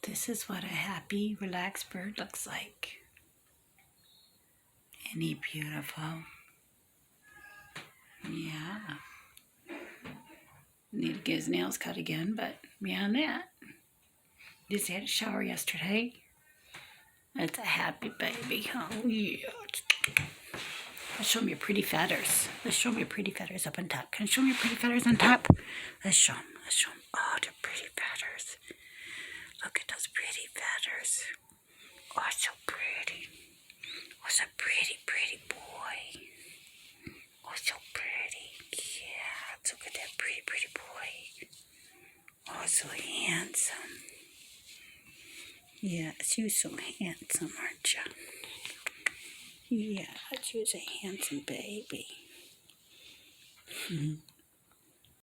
This is what a happy, relaxed bird looks like. Isn't he beautiful? Yeah. Need to get his nails cut again, but beyond that, just had a shower yesterday. It's a happy baby. Oh, yeah. Let's show him your pretty feathers. Let's show him your pretty feathers up on top. Can I show him your pretty feathers on top? Let's show him. Let's show him. Oh, they're pretty feathers. Look at those pretty feathers. Oh, so pretty. Oh, so pretty, pretty boy. Oh, so pretty. Yeah, look at that pretty, pretty boy. Oh, so handsome. Yes, you're so handsome, aren't you? Yeah, you're a handsome baby.